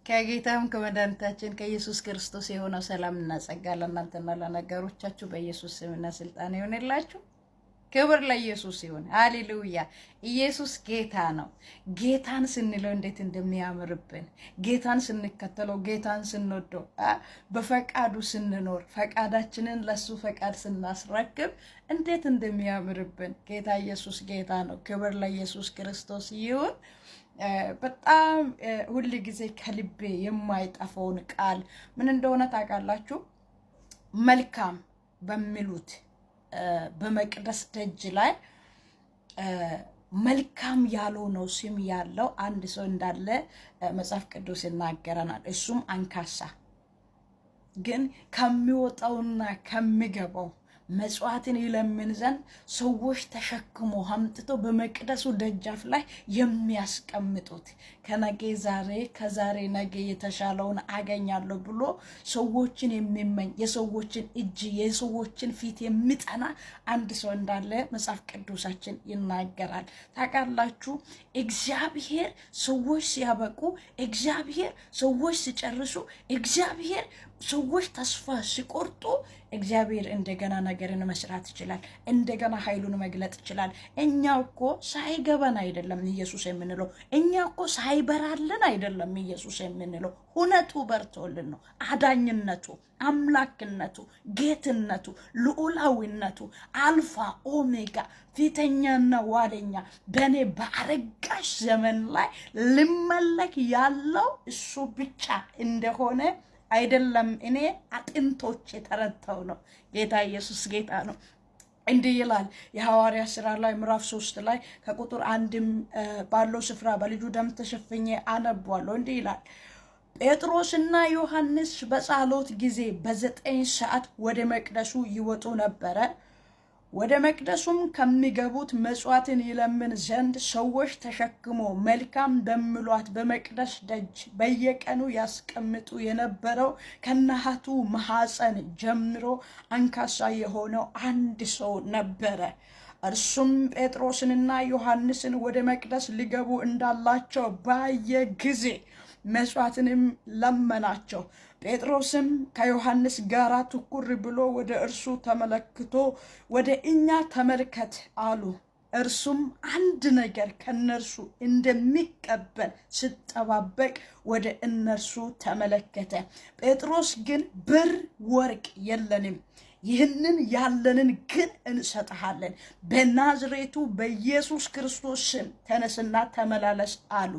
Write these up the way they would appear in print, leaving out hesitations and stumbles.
ከጌታም ከመድኃኒታችን ከኢየሱስ ክርስቶስ የሆነው ሰላምና ጸጋ ለእናንተና ለነገሮቻችሁ በኢየሱስ ስምና ስልጣን ይሆንላችሁ። ክብር ለኢየሱስ ይሁን። ሃሌሉያ። ኢየሱስ ጌታ ነው። ጌታን ስንለው እንዴት እንደሚያምርብን፣ ጌታን ስንከተለው፣ ጌታን ስንወደው፣ በፈቃዱ ስንኖር፣ ፈቃዳችንን ለሱ ፈቃድ ስናስረክብ እንዴት እንደሚያምርብን ጌታ ኢየሱስ ጌታ ነው። ክብር ለኢየሱስ ክርስቶስ ይሁን። በጣም ሁሉ ጊዜ ከልቤ የማይጠፋውን ቃል ምን እንደሆነ ታውቃላችሁ? መልካም በሚሉት በመቅደስ ደጅ ላይ መልካም ያልሆነው ስም ያለው አንድ ሰው እንዳለ መጽሐፍ ቅዱስ ይናገረናል። እሱም አንካሳ፣ ግን ከሚወጣውና ከሚገባው መጽዋዕትን ይለምን ዘንድ ሰዎች ተሸክሞ አምጥቶ በመቅደሱ ደጃፍ ላይ የሚያስቀምጡት ከነገ ዛሬ ከዛሬ ነገ የተሻለውን አገኛለሁ ብሎ ሰዎችን የሚመኝ የሰዎችን እጅ የሰዎችን ፊት የሚጠና አንድ ሰው እንዳለ መጽሐፍ ቅዱሳችን ይናገራል። ታውቃላችሁ፣ እግዚአብሔር ሰዎች ሲያበቁ፣ እግዚአብሔር ሰዎች ሲጨርሱ፣ እግዚአብሔር ሰዎች ተስፋ ሲቆርጡ እግዚአብሔር እንደገና ነገርን መስራት ይችላል። እንደገና ኃይሉን መግለጥ ይችላል። እኛ እኮ ሳይገባን አይደለም ኢየሱስ የምንለው። እኛ እኮ ሳይበራልን አይደለም ኢየሱስ የምንለው። እውነቱ በርቶልን ነው። አዳኝነቱ፣ አምላክነቱ፣ ጌትነቱ፣ ልዑላዊነቱ፣ አልፋ ኦሜጋ፣ ፊተኛና ዋለኛ በእኔ በአረጋሽ ዘመን ላይ ልመለክ ያለው እሱ ብቻ እንደሆነ አይደለም እኔ አጥንቶች የተረተው ነው። ጌታ ኢየሱስ ጌታ ነው። እንዲህ ይላል የሐዋርያ ሥራ ላይ ምዕራፍ 3 ላይ ከቁጥር 1 ባለው ስፍራ በልጁ ደም ተሸፍኜ አነቧለሁ። እንዲህ ይላል፣ ጴጥሮስና ዮሐንስ በጸሎት ጊዜ በ9 ሰዓት ወደ መቅደሱ ይወጡ ነበረ። ወደ መቅደሱም ከሚገቡት መጽዋዕትን ይለምን ዘንድ ሰዎች ተሸክሞ መልካም በሚሏት በመቅደስ ደጅ በየቀኑ ያስቀምጡ የነበረው ከነሐቱ ማኅፀን ጀምሮ አንካሳ የሆነው አንድ ሰው ነበረ። እርሱም ጴጥሮስንና ዮሐንስን ወደ መቅደስ ሊገቡ እንዳላቸው ባየ ጊዜ መጽዋዕትንም ለመናቸው። ጴጥሮስም ከዮሐንስ ጋር ትኩር ብሎ ወደ እርሱ ተመለክቶ ወደ እኛ ተመልከት አሉ። እርሱም አንድ ነገር ከነርሱ እንደሚቀበል ሲጠባበቅ ወደ እነርሱ ተመለከተ። ጴጥሮስ ግን ብር ወርቅ የለንም፣ ይህንን ያለንን ግን እንሰጥሃለን። በናዝሬቱ በኢየሱስ ክርስቶስ ስም ተነስና ተመላለስ አሉ።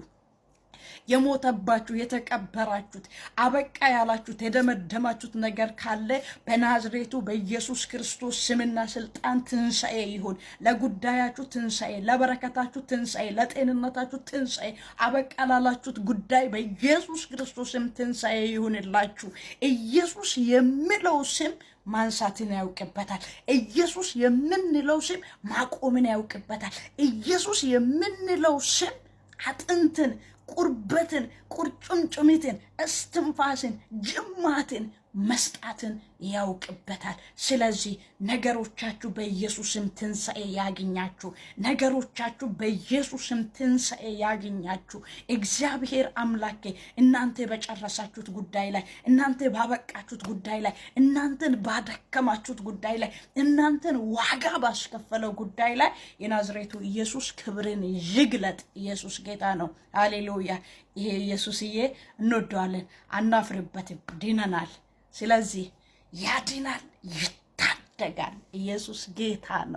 የሞተባችሁ የተቀበራችሁት አበቃ ያላችሁት የደመደማችሁት ነገር ካለ በናዝሬቱ በኢየሱስ ክርስቶስ ስምና ስልጣን ትንሣኤ ይሁን። ለጉዳያችሁ ትንሣኤ፣ ለበረከታችሁ ትንሣኤ፣ ለጤንነታችሁ ትንሣኤ፣ አበቃ ላላችሁት ጉዳይ በኢየሱስ ክርስቶስም ትንሣኤ ይሁንላችሁ። ኢየሱስ የሚለው ስም ማንሳትን ያውቅበታል። ኢየሱስ የምንለው ስም ማቆምን ያውቅበታል። ኢየሱስ የምንለው ስም አጥንትን፣ ቁርበትን፣ ቁርጭምጭሚትን፣ እስትንፋስን፣ ጅማትን መስጣትን ያውቅበታል። ስለዚህ ነገሮቻችሁ በኢየሱስም ትንሣኤ ያገኛችሁ፣ ነገሮቻችሁ በኢየሱስም ትንሣኤ ያገኛችሁ። እግዚአብሔር አምላኬ እናንተ በጨረሳችሁት ጉዳይ ላይ፣ እናንተ ባበቃችሁት ጉዳይ ላይ፣ እናንተን ባደከማችሁት ጉዳይ ላይ፣ እናንተን ዋጋ ባስከፈለው ጉዳይ ላይ የናዝሬቱ ኢየሱስ ክብርን ይግለጥ። ኢየሱስ ጌታ ነው። ሃሌሉያ። ይሄ ኢየሱስዬ እንወደዋለን፣ አናፍርበትም፣ ድነናል። ስለዚህ ያድናል፣ ይታደጋል። ኢየሱስ ጌታ ነው።